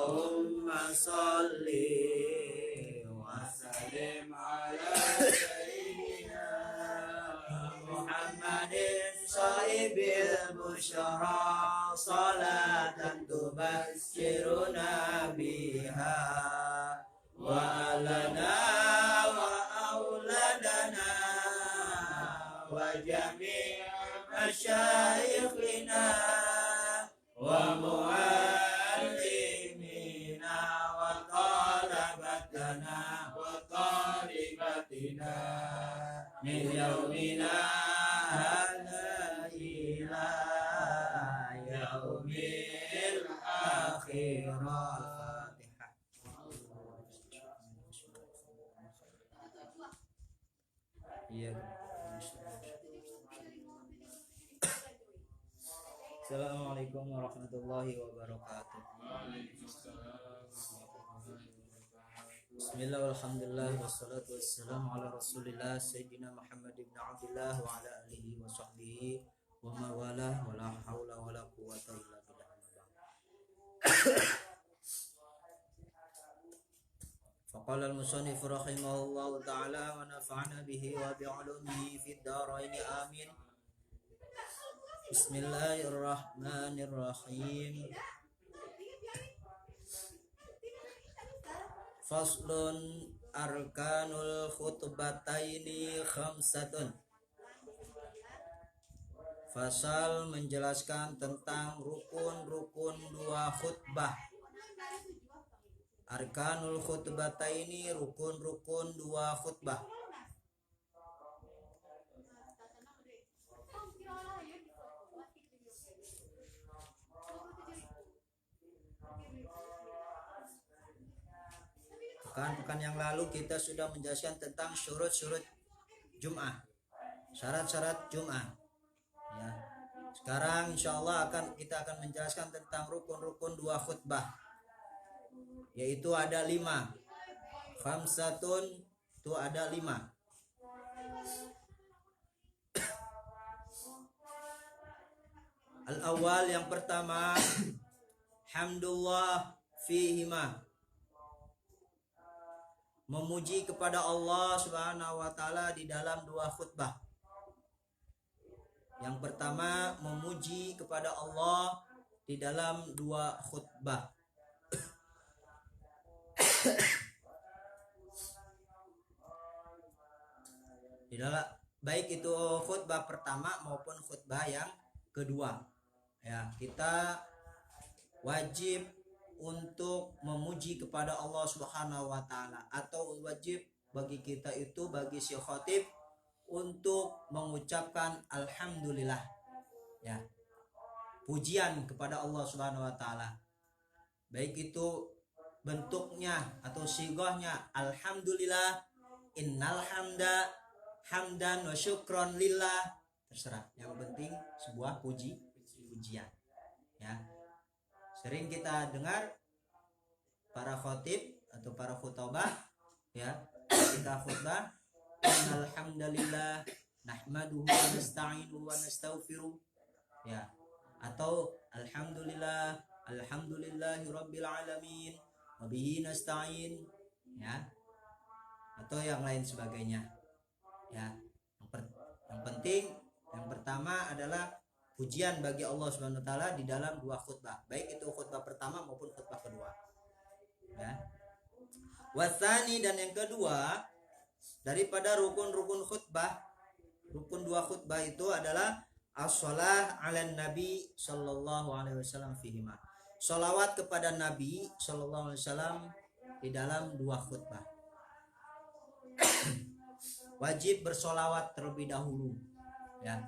Allahumma salli wa sallim ala sayyidina Muhammadin sahibil busyara salatan tubasyiruna biha wa alana wa auladana wa jami' masyaikhina wa muallimina wa talabatana wa talibatina min yaumina hadha ila yaumil akhirah. Assalamualaikum warahmatullahi wabarakatuh. Bismillah walhamdulillah wassalatu wassalamu ala rasulillah sayyidina Muhammad ibn Abdullah wa ala alihi wa sahbihi wa mawalah wa la hawla wa la quwwata illa billah. Faqala al-musannif rahimahullahu ta'ala wa nafa'ana bihi wa bi'ulumihi fid dharain amin. Bismillahirrahmanirrahim. Faslun arkanul khutbataini khamsatun. Fasal menjelaskan tentang rukun-rukun dua khutbah. Arkanul khutbataini, rukun-rukun dua khutbah. Pekan yang lalu kita sudah menjelaskan tentang syurut-syurut Jum'ah, syarat-syarat Jum'ah. Ya. Sekarang insyaallah kita akan menjelaskan tentang rukun-rukun dua khutbah, yaitu ada 5. Khamsatun itu ada 5. Al-awwal, yang pertama, hamdulillah fihima, memuji kepada Allah Subhanahu wa taala di dalam dua khutbah. Yang pertama, memuji kepada Allah di dalam dua khutbah. Di dalam baik itu khutbah pertama maupun khutbah yang kedua. Ya, kita wajib untuk memuji kepada Allah Subhanahu wa taala, atau wajib bagi kita itu, bagi si khatib, untuk mengucapkan alhamdulillah. Ya. Pujian kepada Allah Subhanahu wa taala. Baik itu bentuknya atau sigahnya alhamdulillah, innal hamda, hamdan wa syukron lillah, terserah. Yang penting sebuah pujian. Ya. Sering kita dengar para khatib atau para khutbah, ya, kita khutbah, alhamdulillah nahmaduhu wa nasta'inuhu wa nastaghfiruh, ya, atau alhamdulillah alhamdulillahi rabbil alamin wa bihi nasta'in, ya, atau yang lain sebagainya. Ya, yang penting yang pertama adalah pujian bagi Allah Subhanahu wa taala di dalam dua khutbah, baik itu khutbah pertama maupun khutbah kedua. Ya. Wasani, dan yang kedua daripada rukun-rukun khutbah, rukun dua khutbah itu adalah as-shalah 'alan nabi sallallahu alaihi wasallam fihima. Shalawat kepada Nabi sallallahu alaihi wasallam di dalam dua khutbah. Wajib bersolawat terlebih dahulu. Ya.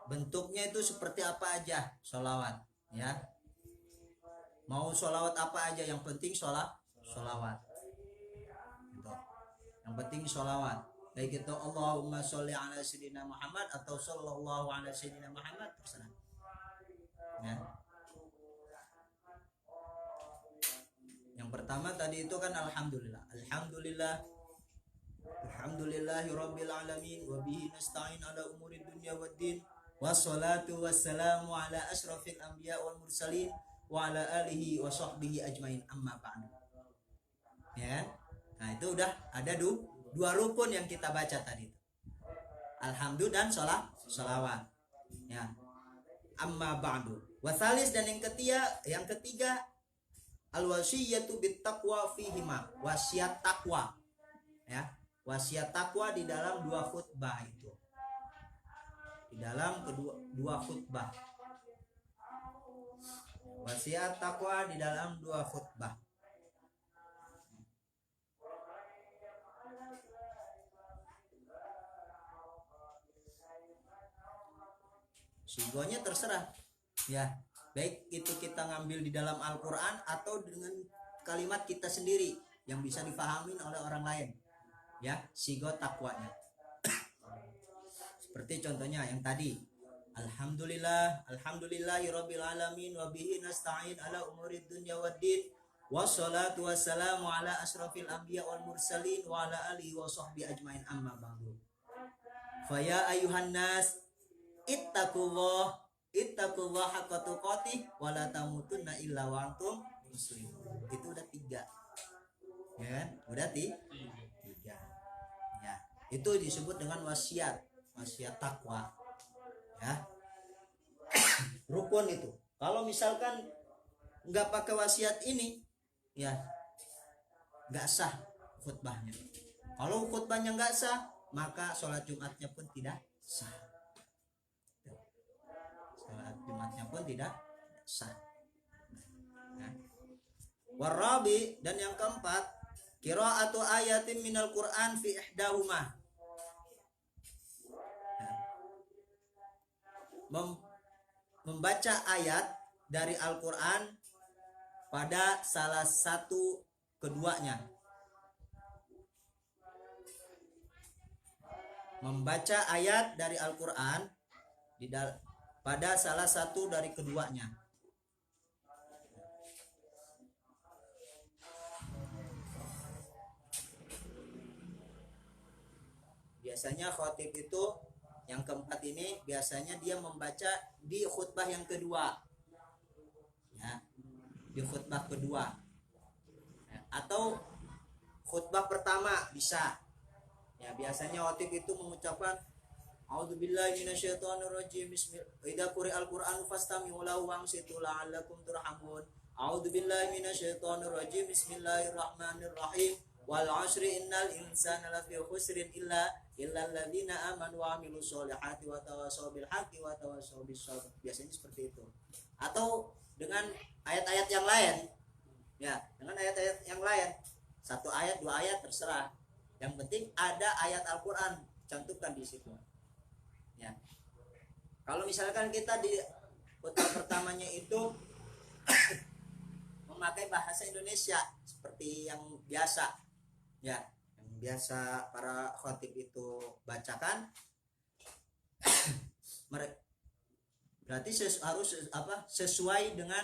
Bentuknya itu seperti apa aja sholawat, ya. Mau sholawat apa aja, yang penting sholawat. Gitu. Yang penting sholawat. baik itu Allahumma sholli ala sayyidina Muhammad atau sallallahu ala sayyidina Muhammad, terserah ya. Yang pertama tadi itu kan alhamdulillah, alhamdulillahirabbil alamin wa bihi nasta'in ala umuri dunya waddin wassalatu wassalamu ala asyrafil anbiya wal mursalin wa ala alihi wa sahbihi ajmain, amma ba'du ya. Nah itu udah ada dua rukun yang kita baca tadi, alhamdulillah dan sholawat ya. Amma ba'du wasalis, dan yang ketiga al wasiyatu bit taqwa fihima, wasiat takwa ya. Wasiat takwa di dalam dua khutbah itu, di dalam dua khutbah, wasiat takwa di dalam dua khutbah. Sigonya terserah ya, baik itu kita ngambil di dalam Al-Quran atau dengan kalimat kita sendiri yang bisa difahami oleh orang lain ya, sigo takwanya. Seperti contohnya yang tadi, alhamdulillahirabbil alamin wa bihi nasta'in ala umurid dunya waddin wassalatu wassalamu ala asyrafil anbiya wal mursalin wa ala alihi wa sahbihi ajmain, amma ba'du. Faya ayuhan nas ittaqullah haqqa tuqatih wa la tamutunna illa wa antum muslimun. Itu udah 3 ya kan, udah 3 ya. Itu disebut dengan wasiat takwa ya. Rukun itu. Kalau misalkan nggak pakai wasiat ini ya nggak sah khutbahnya. Kalau khutbahnya nggak sah, maka sholat Jumatnya pun tidak sah. Sholat Jumatnya pun tidak sah. Nah. Warabi, dan yang keempat, qira'atu ayatin minal Qur'an fi ihdahuma. Membaca ayat dari Al-Quran pada salah satu keduanya. Membaca ayat dari Al-Quran pada salah satu dari keduanya. Biasanya khotib itu yang keempat ini biasanya dia membaca di khutbah yang kedua ya, di khutbah kedua ya, atau khutbah pertama bisa ya. Biasanya khotib itu mengucapkan a'udzubillahi minasyaitonirrajim, idza quri'al qur'anu fastami'u lahu wa'ansitu la'allakum turhamun. A'udzubillahi minasyaitonirrajim, bismillahirrahmanirrahim, wal 'ashri innal insana lafi khusrin illa alladzina amanu wa 'amilus sholihati wa tawassaw bil haqqi wa tawassaw bis sabr. Biasanya seperti itu. Atau dengan ayat-ayat yang lain ya, dengan ayat-ayat yang lain, 1 ayat 2 ayat terserah, yang penting ada ayat Al-Quran cantumkan di situ ya. Kalau misalkan kita di khutbah pertamanya itu memakai bahasa Indonesia seperti yang biasa ya, yang biasa para khotib itu bacakan, berarti harus sesuai dengan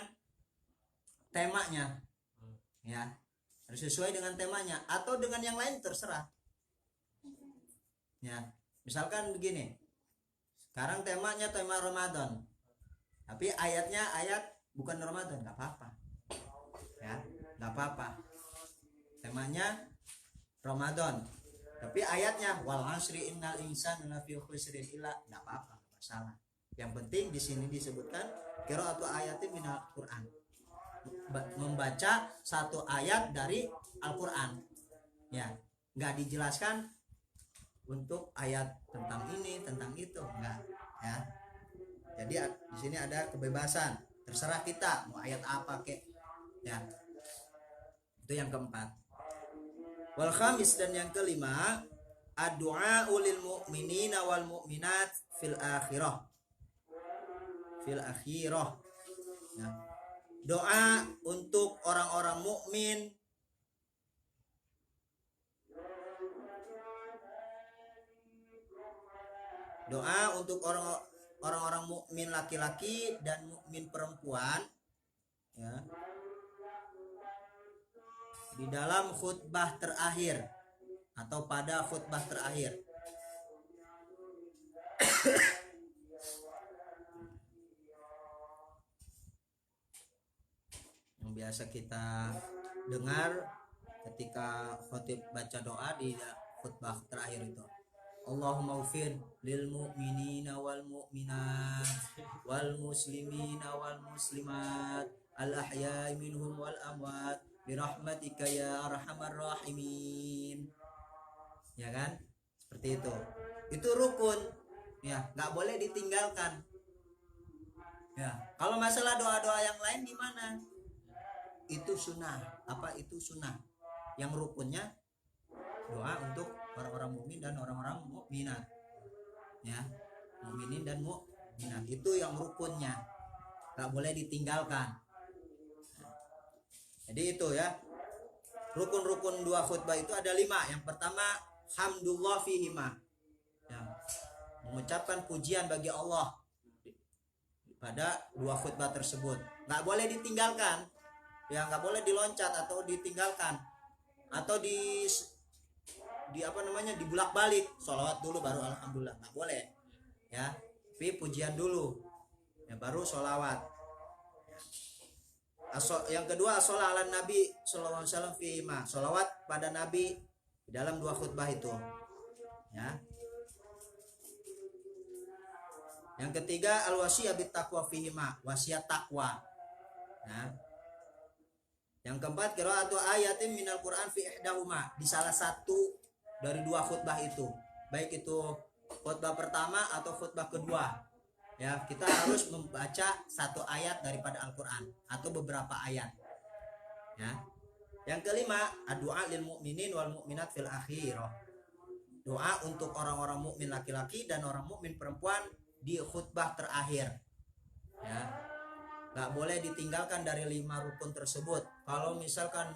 temanya ya, harus sesuai dengan temanya, atau dengan yang lain terserah ya. Misalkan begini, sekarang temanya tema Ramadan, tapi ayatnya ayat bukan Ramadan, nggak apa-apa ya, nggak apa-apa. Temanya Ramadan, tapi ayatnya wal 'ashri innal insana lafi khusrin illa, nggak apa-apa, nggak masalah. Yang penting di sini disebutkan qira'atu ayatin minal Qur'an, membaca 1 ayat dari Al-Qur'an ya, nggak dijelaskan untuk ayat tentang ini tentang itu, enggak ya. Jadi di sini ada kebebasan, terserah kita mau ayat apa kek ya. Itu yang keempat. Wal khamis, dan yang kelima, ad-du'a lil mu'minina wal mu'minat fil akhirah ya. Doa untuk orang-orang mukmin Doa untuk orang-orang mukmin laki-laki dan mukmin perempuan, ya, di dalam khutbah terakhir atau pada khutbah terakhir. Yang biasa kita dengar ketika khotib baca doa di khutbah terakhir itu, Allahumma ufir lil mu'minina wal mu'minat wal muslimina wal muslimat al ahya'i minhum wal amwat birahmatika ya arhamar rahimin. Ya kan? Seperti itu. Itu rukun. Ya, nggak boleh ditinggalkan. Ya, kalau masalah doa-doa yang lain gimana? Itu sunnah. Apa itu sunnah? Yang rukunnya doa untuk orang-orang mukmin dan orang-orang mukminat. Ya, mukminin dan mukminat itu yang rukunnya. Nggak boleh ditinggalkan. Jadi itu ya. Rukun-rukun dua khutbah itu ada 5. Yang pertama, hamdulillah fihima. Ya, mengucapkan pujian bagi Allah pada dua khutbah tersebut. Nggak boleh ditinggalkan. Ya, nggak boleh diloncat atau ditinggalkan atau di dibulak-balik. Sholawat dulu baru alhamdulillah, nggak boleh. Ya, tapi pujian dulu. Ya, baru sholawat. Yang kedua, sholawat ala Nabi sallallahu alaihi wasallam fihima. Sholawat pada Nabi di dalam dua khutbah itu. Ya. Yang ketiga, al-wasiyah bit taqwa fihima, wasiat takwa. Nah. Yang keempat, qiraatu ayatin minal Qur'an fi ihdahuma, di salah satu dari dua khutbah itu. Baik itu khutbah pertama atau khutbah kedua. Ya, kita harus membaca satu ayat daripada Al-Qur'an atau beberapa ayat. Ya. Yang kelima, doa lil mu'minin wal mu'minat fil akhirah. Doa untuk orang-orang mukmin laki-laki dan orang mukmin perempuan di khutbah terakhir. Ya, nggak boleh ditinggalkan dari 5 rukun tersebut. Kalau misalkan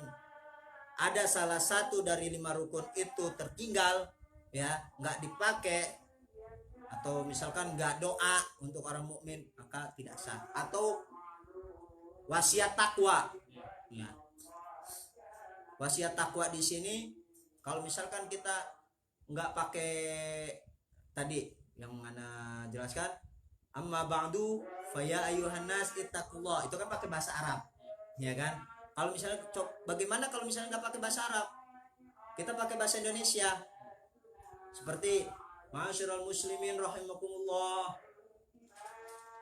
ada salah satu dari 5 rukun itu tertinggal, ya, nggak dipakai, atau misalkan nggak doa untuk orang mukmin, maka tidak sah. Atau wasiat takwa. Ya. Wasiat takwa di sini, kalau misalkan kita nggak pakai tadi yang mana jelaskan, amma ba'du faya ayuhan nas ittaqullah, itu kan pakai bahasa Arab, ya kan? Kalau misalnya bagaimana kalau misalnya nggak pakai bahasa Arab, kita pakai bahasa Indonesia, seperti ma'asyiral muslimin rahimakumullah,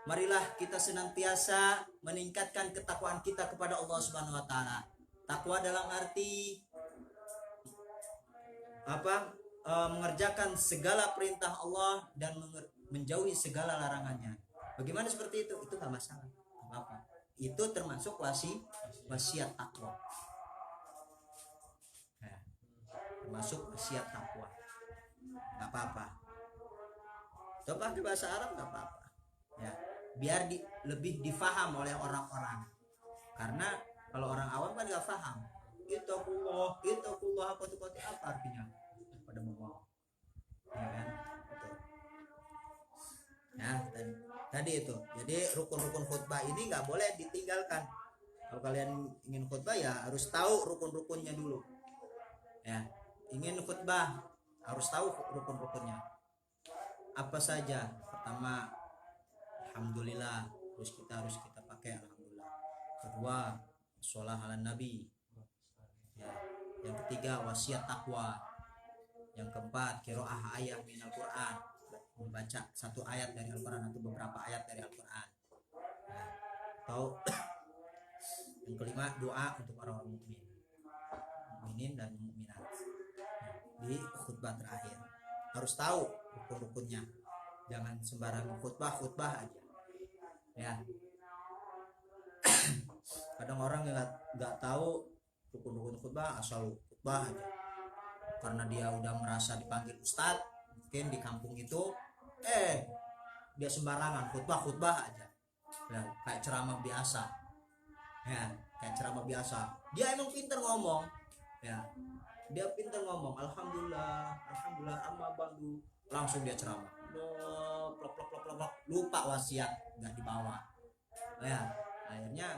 marilah kita senantiasa meningkatkan ketakwaan kita kepada Allah Subhanahu wa taala. Takwa dalam arti apa? Mengerjakan segala perintah Allah dan menjauhi segala larangannya. Bagaimana seperti itu? Itu nggak masalah, apa-apa. Itu termasuk wasiat takwa. Ya, termasuk wasiat takwa. Nggak apa-apa. Coba pakai bahasa Arab nggak apa-apa. Ya, biar lebih difaham oleh orang-orang. Karena kalau orang awam kan nggak paham. Ittaqullah apa artinya? Pada ngomong, ya kan? Betul. Ya, tadi itu. Jadi rukun-rukun khutbah ini nggak boleh ditinggalkan. Kalau kalian ingin khutbah ya harus tahu rukun-rukunnya dulu. Ya, ingin khutbah harus tahu rukun-rukunnya. Apa saja? Pertama, alhamdulillah. Terus kita pakai alhamdulillah. Kedua, sholawat ala Nabi. Ya. Yang ketiga, wasiat takwa. Yang keempat, qiraah ayat minal Qur'an, membaca satu ayat dari Al-Quran atau beberapa ayat dari Al-Quran. Nah, atau yang kelima, doa untuk orang mukminin dan mukminat. Nah, di khutbah terakhir harus tahu rukun-rukunnya, jangan sembarang khutbah aja. Ya, kadang orang nggak tahu rukun-rukun khutbah, asal khutbah aja. Karena dia udah merasa dipanggil ustadz, mungkin di kampung itu dia sembarangan khutbah aja, ya, kayak ceramah biasa. Ya, kayak ceramah biasa. Dia emang pinter ngomong, ya, dia pinter ngomong, alhamdulillah amma ba'du, langsung dia ceramah, lupa wasiat nggak dibawa. Ya akhirnya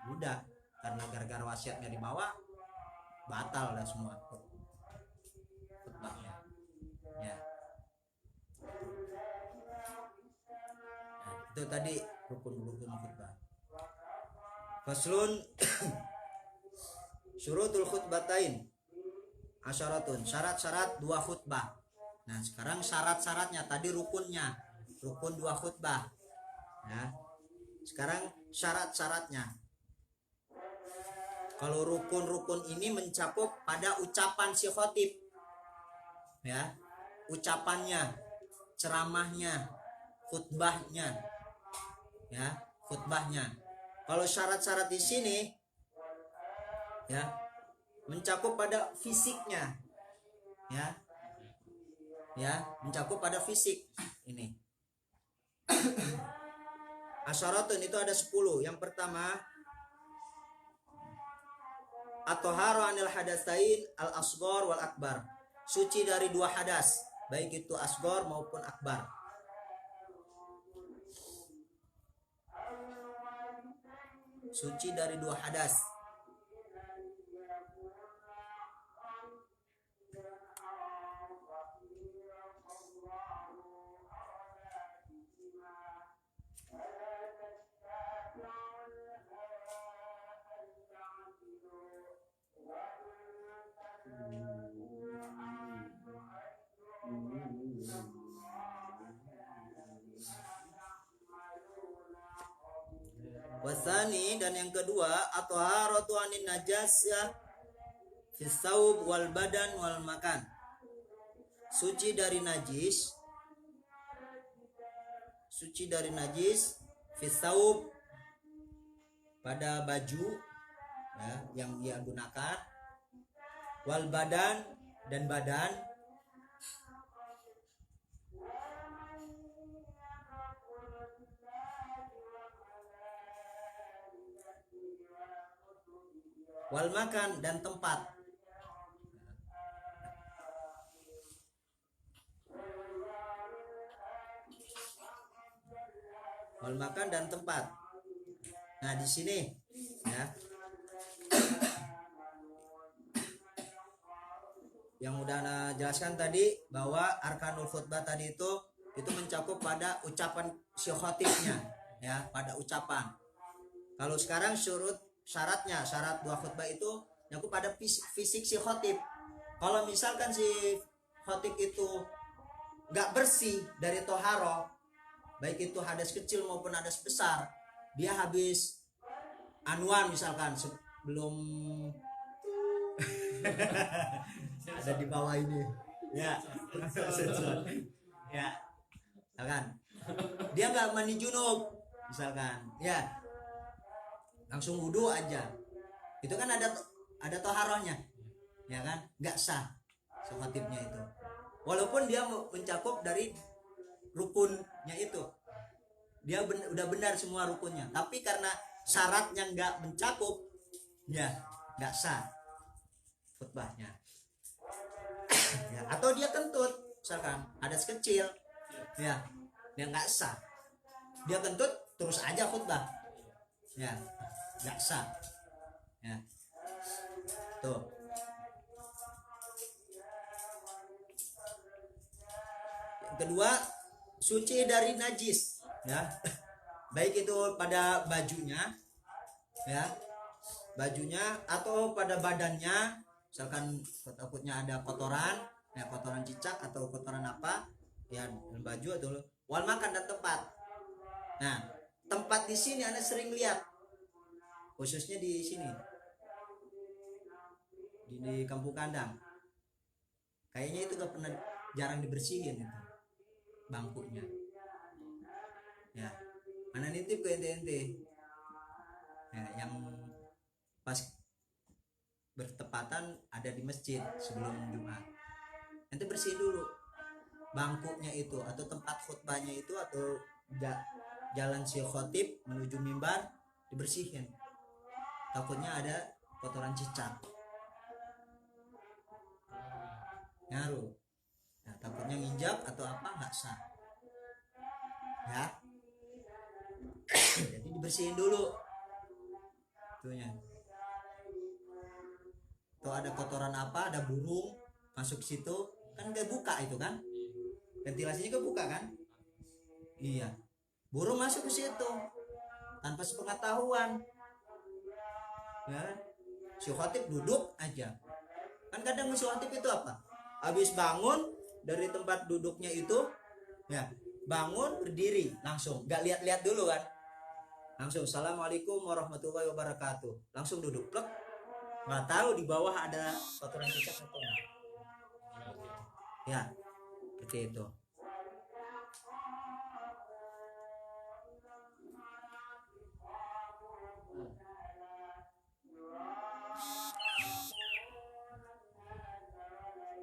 udah, karena gara-gara wasiat nggak dibawa batal lah semua khutbahnya ya. Nah, itu tadi rukun-rukun khutbah. Faslun syurutul khutbatain asyaratun, syarat-syarat dua khutbah. Nah sekarang syarat-syaratnya, tadi rukunnya, rukun dua khutbah ya. Sekarang syarat-syaratnya. Kalau rukun-rukun ini mencakup pada ucapan si khotib ya, ucapannya, ceramahnya, khutbahnya ya, khutbahnya. Kalau syarat-syarat di sini ya mencakup pada fisiknya ya, mencakup pada fisik ini. Asyaratun itu ada 10. Yang pertama at-taharu anil hadatsain al-asghar wal akbar, suci dari dua hadas, baik itu asghar maupun akbar. Suci dari dua hadas. Wasani, dan yang kedua at-taharatu anin najasah fis saub wal badan wal makan, suci dari najis, suci dari najis fis saub, pada baju ya, yang dia gunakan, wal badan, dan badan, wal makan, dan tempat. Wal makan dan tempat. Nah di sini ya, yang udah Ana jelaskan tadi bahwa arkanul khutbah tadi itu mencakup pada ucapan si khotibnya ya, pada ucapan. Kalau sekarang syaratnya, syarat dua khutbah itu nyakup pada fisik si khotib. Kalau misalkan si khotib itu nggak bersih dari toharo, baik itu hadas kecil maupun hadas besar, dia habis anuan misalkan sebelum ada di bawah ini ya, ya misalkan dia nggak mandi junub misalkan ya, langsung wudhu aja, itu kan ada toharohnya ya kan, nggak sah khotibnya itu, walaupun dia mencakup dari rukunnya itu, dia udah benar semua rukunnya, tapi karena syaratnya nggak mencakup ya nggak sah khutbahnya ya. Atau dia kentut misalkan hadas kecil ya, dia nggak sah, dia kentut terus aja khutbah ya, nggak sah ya. Tuh yang kedua, suci dari najis ya, baik itu pada bajunya ya, bajunya atau pada badannya, misalkan takutnya ada kotoran ya, kotoran cicak atau kotoran apa ya, baju atau wal makan dan tempat. Nah tempat di sini Anda sering lihat, khususnya di sini di Kampung Kandang, kayaknya itu gak pernah, jarang dibersihin itu bangkunya ya. Mana nitip ke ente ya, yang pas bertepatan ada di masjid sebelum Jumat, ente bersihin dulu bangkunya itu, atau tempat khutbahnya itu, atau jalan si khotib menuju mimbar dibersihin, takutnya ada kotoran cicak ngaruh ya, takutnya nginjak atau apa, nggak sah ya. Jadi dibersihin dulu tuhnya. Tuh ada kotoran apa, ada burung masuk situ kan kebuka itu kan, ventilasinya kebuka kan, iya, burung masuk ke situ tanpa sepengetahuan ya. Si khotib duduk aja kan, kadang si khotib itu apa, habis bangun dari tempat duduknya itu ya, bangun berdiri langsung, nggak lihat-lihat dulu kan, langsung assalamualaikum warahmatullahi wabarakatuh, langsung duduk plek, nggak tahu di bawah ada kotoran cicak atau enggak ya, seperti itu.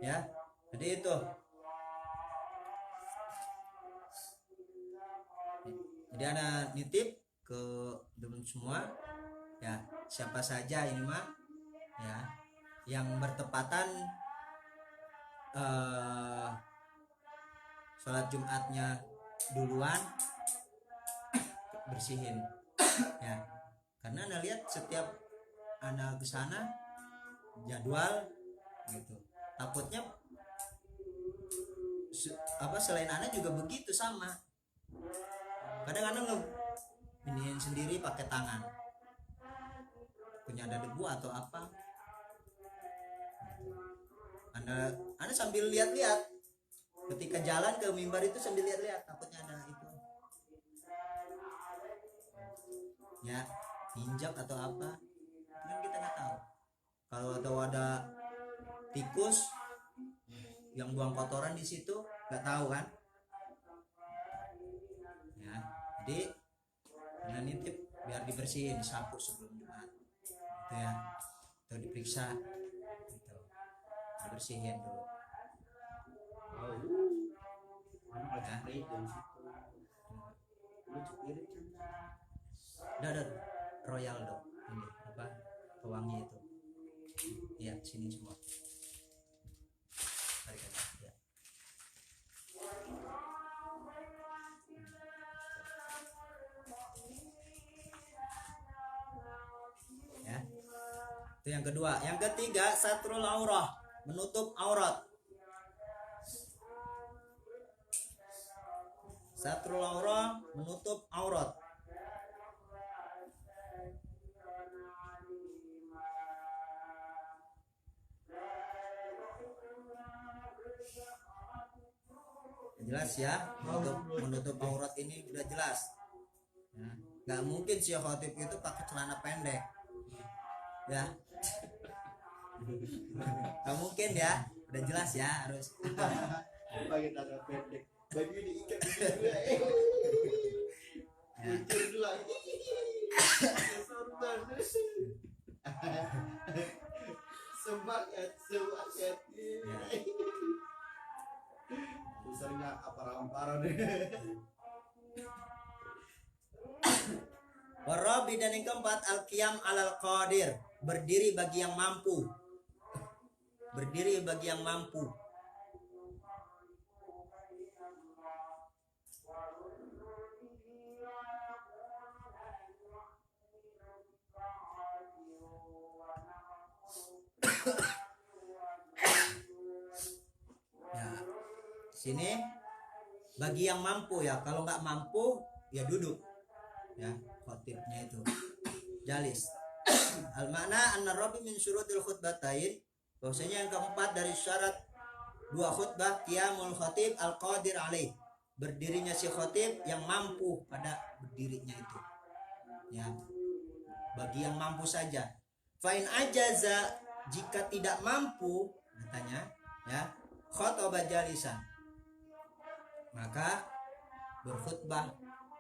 Ya, jadi itu. Jadi ana nitip ke teman semua ya, siapa saja ini mah ya yang bertepatan sholat Jumatnya duluan, bersihin ya, karena anda lihat setiap anda kesana jadwal gitu, takutnya selain anda juga begitu sama, kadang anda iniin sendiri pakai tangan, punya ada debu atau apa, anda sambil lihat-lihat ketika jalan ke mimbar itu, sambil lihat-lihat takutnya ada itu ya, injak atau apa kan kita nggak tahu. Kalau atau ada tikus yang buang kotoran di situ nggak tahu kan ya. Jadi anda nitip biar dibersihin, disapu sebelum Jumat gitu ya, atau diperiksa gitu, dibersihin dulu ya. Udah royal dong ini apa, pewangi itu ya, sini semua tarik aja ya. Ya, itu yang kedua. Yang ketiga satrul aurah, menutup aurat. Satrul aurah, menutup aurat. Jelas ya, menutup aurat ini udah jelas ya. Nggak mungkin si khotib itu pakai celana pendek ya, nggak mungkin ya, udah jelas ya, harus pakai celana pendek, baju diikat juga lucu dulu semangat misalnya apa-apa deh. Warabi, dan yang keempat al-qiyam alal qadir, berdiri bagi yang mampu. Berdiri bagi yang mampu. Ya, sini bagi yang mampu ya, kalau nggak mampu ya duduk ya, khotibnya itu jalis. Al makna anna rabi min syurutil khutbatain, bahwasanya yang keempat dari syarat dua khutbah qiyamul khatib al qadir alaih, berdirinya si khotib yang mampu pada berdirinya itu ya, bagi yang mampu saja. Fa'in ajaza, jika tidak mampu katanya ya, khotbah jalisan, maka berkhutbah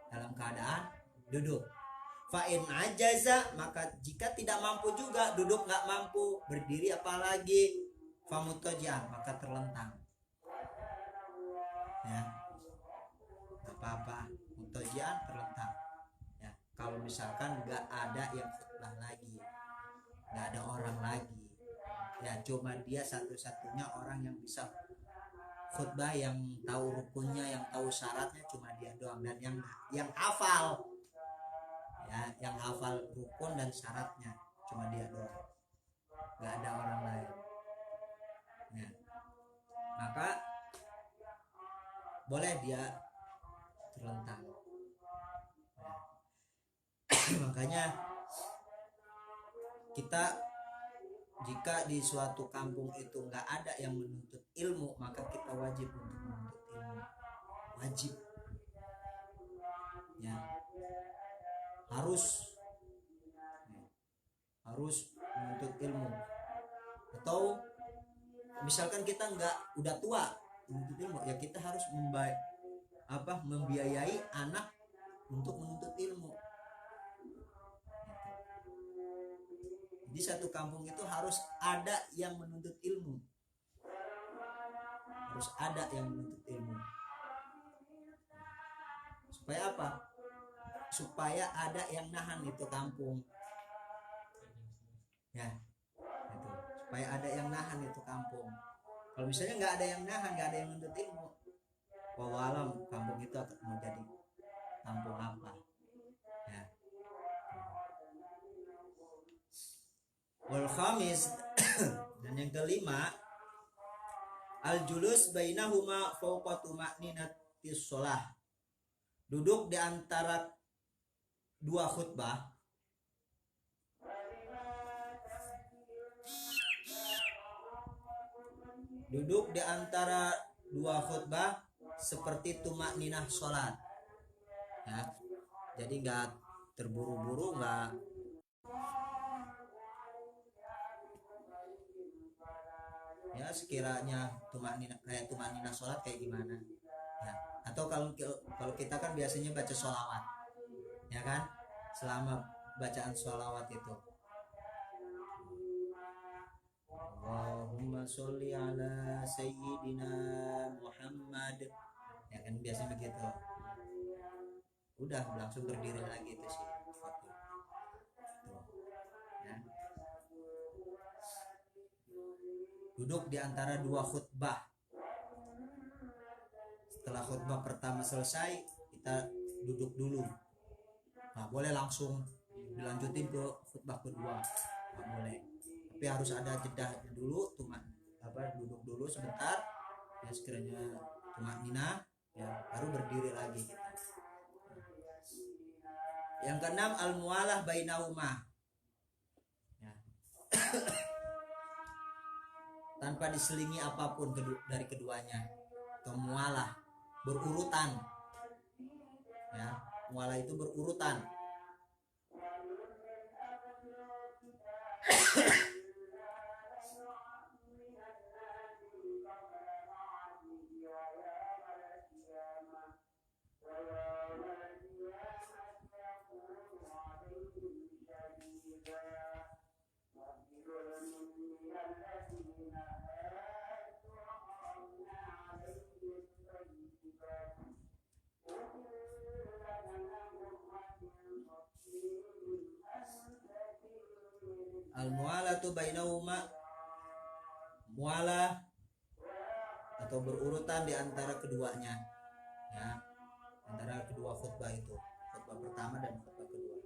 dalam keadaan duduk. Fa'in ajaza, maka jika tidak mampu juga, duduk nggak mampu, berdiri apalagi, famutajian, maka terlentang ya, apa-apa, mutajian, terlentang ya. Kalau misalkan nggak ada yang khutbah lagi, nggak ada orang lagi ya, cuma dia satu-satunya orang yang bisa khutbah yang tahu rukunnya, yang tahu syaratnya cuma dia doang, dan yang hafal, ya, yang hafal rukun dan syaratnya cuma dia doang, nggak ada orang lain. Ya. Maka boleh dia terlentang. Makanya kita jika di suatu kampung itu nggak ada yang menuntut ilmu, maka kita wajib untuk menuntut ilmu. Wajib. Ya. Harus menuntut ilmu. Atau misalkan kita udah tua menuntut ilmu, ya kita harus membiayai anak untuk menuntut ilmu. Di satu kampung itu harus ada yang menuntut ilmu. Harus ada yang menuntut ilmu. Supaya apa? Supaya ada yang nahan itu kampung. Ya, itu. Supaya ada yang nahan itu kampung. Kalau misalnya nggak ada yang nahan, nggak ada yang menuntut ilmu, wallahualam kampung itu akan mau jadi kampung apa? Ya. Wal khamis dan yang kelima, al julus bainahuma fawqa tuma'ninatis shalah. Duduk di antara dua khutbah seperti tuma'ninah sholat, ya. Jadi nggak terburu-buru, nggak ya, sekiranya kayak tuma'ninah sholat kayak gimana, ya. Atau kalau kita kan biasanya baca sholawat, ya kan, selama bacaan sholawat itu Allahumma sholli ala sayyidina Muhammad, ya kan, biasanya begitu. Udah langsung berdiri lagi itu sih foto. Ya. Duduk di antara dua khutbah. Setelah khutbah pertama selesai, kita duduk dulu. Nah, boleh langsung dilanjutin ke khutbah kedua, nggak boleh. Tapi harus ada jeda dulu, duduk dulu sebentar, ya, sekiranya tumakninah, ya, baru berdiri lagi kita. Yang keenam, al mualah bainahuma, ya. Tanpa diselingi apapun dari keduanya. Atau mualah, berurutan, ya. Mualah itu berurutan. Al-mu'alatu bainahuma, mu'alah atau berurutan di antara keduanya, ya, antara kedua khutbah itu, khutbah pertama dan khutbah kedua.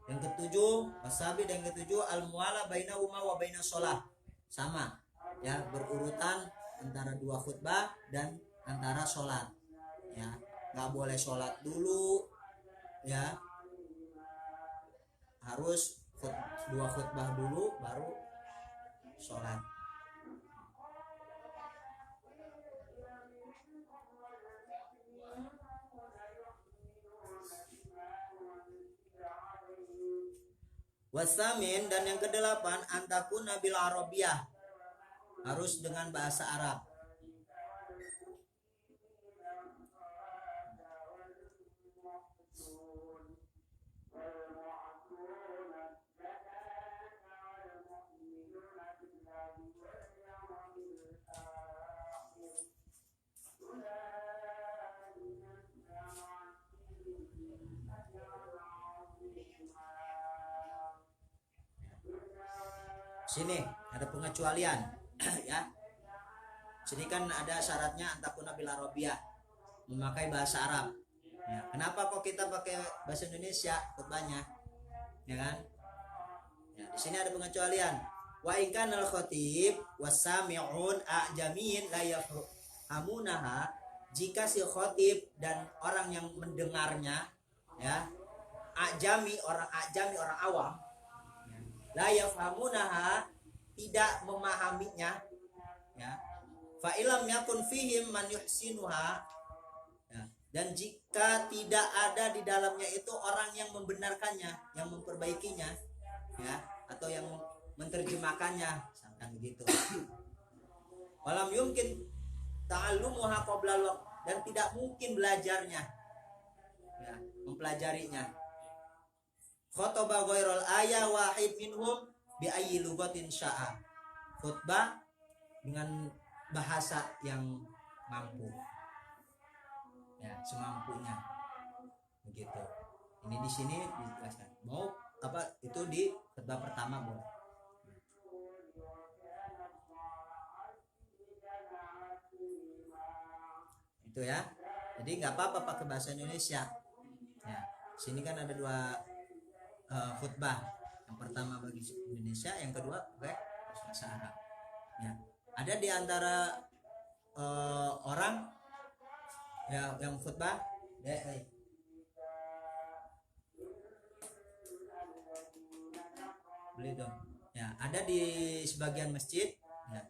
Yang ketujuh, wasabi, dan yang ketujuh, al-mu'alah bainahuma wa bainas shalah, sama, ya, berurutan antara dua khutbah dan antara sholat, ya, nggak boleh sholat dulu, ya, harus dua khutbah dulu baru sholat. Wasamin, dan yang kedelapan, antakun nabil arabiyah, harus dengan bahasa Arab. Sini ada pengecualian, ya. Sini kan ada syaratnya antakuna bil arabiyah, memakai bahasa Arab. Ya, kenapa kok kita pakai bahasa Indonesia khutbahnya? Ya kan? Ya, di sini ada pengecualian. Wa in kana al-khatib wasami'un a'jamin la yafhamunaha, jika si khatib dan orang yang mendengarnya ya ajami, orang awam, la yafhamunaha, tidak memahaminya ya, fa ilam yakun fihim man yuhsinuha, ya, dan jika tidak ada di dalamnya itu orang yang membenarkannya, yang memperbaikinya ya, atau yang menerjemahkannya misalkan begitu. Walam yumkin ta'allumuha qabla al-waqt, dan tidak mungkin belajarnya ya, mempelajarinya. Khotbah ghairul ayah wahid minhum bi ayyi lugatin sya'a, khutbah dengan bahasa yang mampu ya, semampunya begitu. Ini di sini dijelaskan. Mau apa itu di khutbah pertama boleh. Itu ya. Jadi nggak apa-apa pakai bahasa Indonesia. Ya, sini kan ada dua khutbah. Yang pertama bagi Indonesia, yang kedua pakai bahasa Arab. Ya, ada di antara orang ya yang khutbah beli dong. Ya, ada di sebagian masjid ya,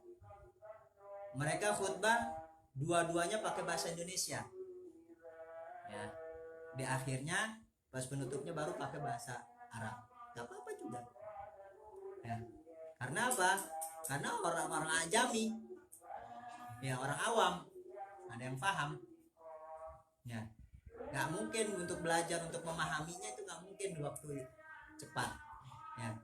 mereka khutbah dua-duanya pakai bahasa Indonesia ya, di akhirnya pas penutupnya baru pakai bahasa Arab. Gak apa-apa juga ya, karena apa? Karena orang-orang ajami ya, orang awam, ada yang paham ya, nggak mungkin untuk belajar, untuk memahaminya itu nggak mungkin di waktu cepat ya.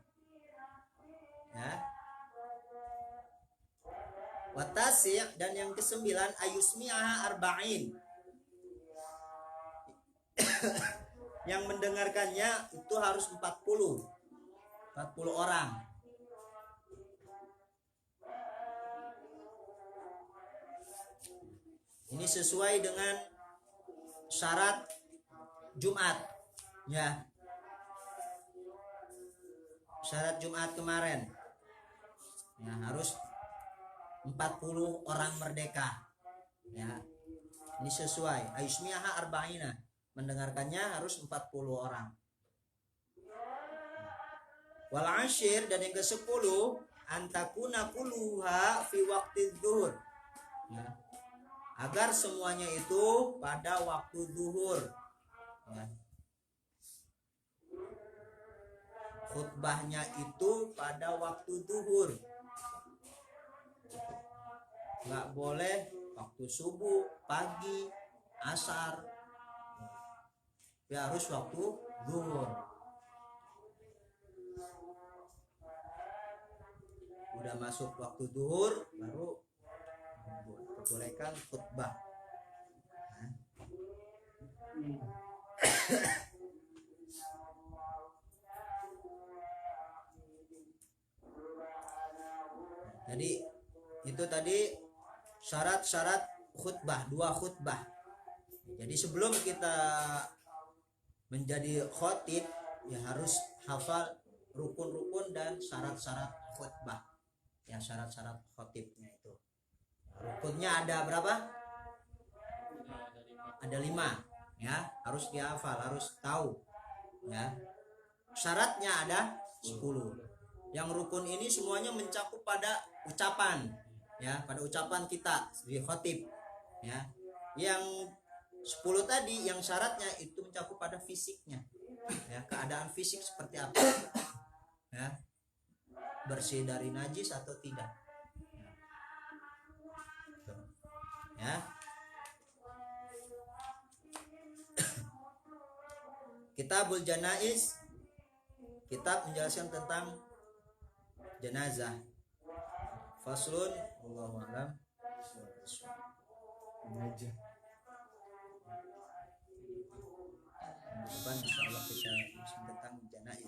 Watasi, dan yang kesembilan ayusmi'aha arba'in, yang mendengarkannya itu harus 40 orang. Ini sesuai dengan syarat Jumat ya, syarat Jumat kemarin ya, harus 40 orang merdeka ya. Ini sesuai ayusmi'aha arba'ina, mendengarkannya harus 40 orang. Wal ashir, dan yang ke-10 antakuna kuluha fi waqti zuhur ya, agar semuanya itu pada waktu zuhur ya. Khutbahnya itu pada waktu zuhur, nggak boleh waktu subuh, pagi, asar ya, harus waktu zuhur. Udah masuk waktu zuhur baru perbolehkan khutbah. Jadi itu tadi syarat-syarat khutbah, 2 khutbah. Jadi sebelum kita menjadi khotib ya harus hafal rukun-rukun dan syarat-syarat khutbah ya, syarat-syarat khotibnya itu. Rukunnya ada berapa? Ada 5 ya, harus dihafal, harus tahu ya. Syaratnya ada 10. Yang rukun ini semuanya mencakup pada ucapan ya, pada ucapan kita di khotib ya. Yang 10 tadi yang syaratnya itu mencakup pada fisiknya ya, keadaan fisik seperti apa ya, bersih dari najis atau tidak ya. Kitabul Janaiz, kitab menjelaskan tentang jenazah. Faslun, wallahu a'lam. Depan insyaallah kita tentang jenazah.